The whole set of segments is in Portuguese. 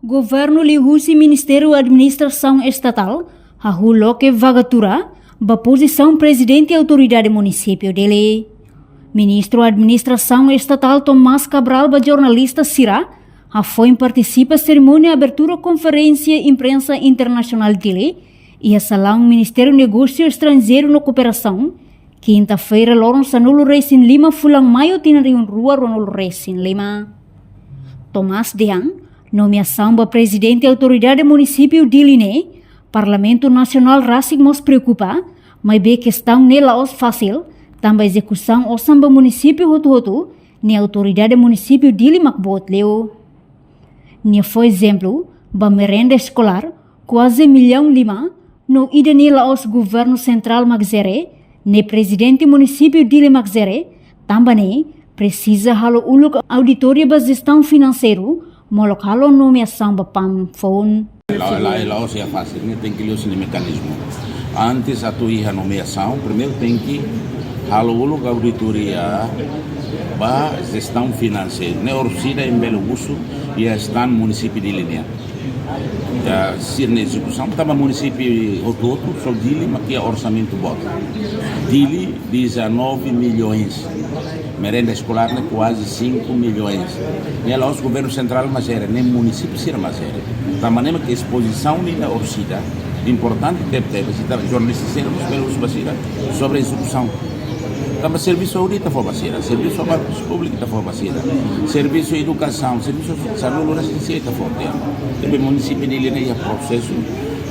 Governo lihusi Ministério da Administração Estatal, hahuloke vagatura, ba posição presidente e autoridade município dele. Ministro da Administração Estatal Tomás Cabral, ba jornalista Sira, foi participa cerimônia abertura conferência imprensa internacional dele e a salão Ministério Negócio Estrangeiro no Cooperação, quinta-feira lorong Sanulu Reis in Lima, Fulang Mayo, tinariun rua Ronolo Reis in Lima. Tomás Deang, nomeação para presidente da autoridade município de Line, Parlamento Nacional Rasik mos preocupa, mas bem questão nela os fácil, também execução o samba município hotu-hotu, ne autoridade município de Lima bot leo. Ne foi exemplo, ba merenda escolar, quase 1 milhão Lima, no ida nela os governo central Magzere, ne presidente município de Lima Magzere, também precisa halo uluk auditoria ba gestão financeiro, molok halo nomeação ba PAM phone. Lá é fácil, né? Tem que ler o mecanismo. Antes a tua nomeação, primeiro tem que halo uluk auditoria ba gestão financeira, né? Orsida em Belo Busso e está no município de Linha. Já se na execução, estava município Rototo, só Dili, mas que é orçamento bota. Dili, 19 milhões. Merenda escolar, né, quase 5 milhões. E lá os governos centrais, mas era nem município, será mas era. Da maneira que a exposição na Orsida, importante que teve, jornalistas sermos pelos Basira, sobre a execução. Também serviço audita for Basira, serviço público for Basira, serviço educação, serviço saúde, assistência for ter. Também município de Linha processo.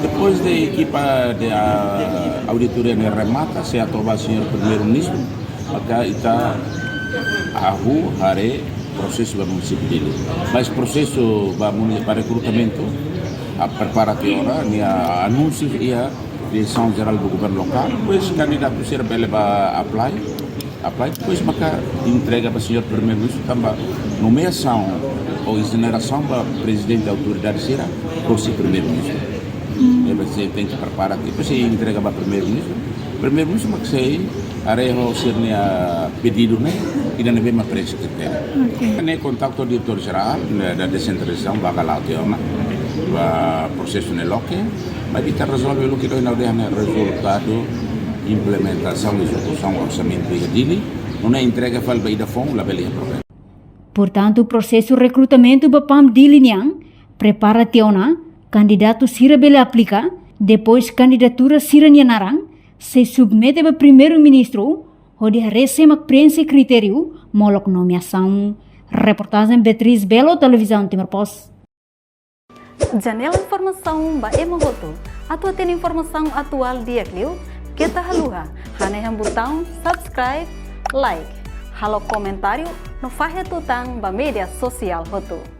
Depois da equipa da auditoria na remata, se aprovar o senhor primeiro-ministro, acá está a rua, haré processo do município dele. Mas processo para recrutamento, a preparatória, a anúncio e a direção geral do governo local, depois candidato será para apply, depois maka entrega para o senhor primeiro-ministro também nomeação ou exoneração para o presidente da autoridade será por si primeiro-ministro. Você tem que preparar, depois você entrega para o primeiro-ministro, mas você areho sernya pedido né e não vem mais preço que tem. Nem contato do diretor geral da descentralização vai lá ter uma processo no local, mas que resolve o que nós não resultado implementação e execução orçamento dele, não é entrega fal baida fong la belia problema. Portanto, o processo de recrutamento do PAM de Linhang prepara teona, candidato sira bela aplica, depois candidatura sira nyanarang, se submete para primeiro-ministro, onde recebe a prensa critério, molok nomeação. Reportagem Beatriz Belo, Televisão Timor Post. Janela informação ba emogoto. Atua tem informação atual dia clio, kita haluha, hanya botão subscribe, like, halo comentário, no fahe tutang ba media sosial hoto.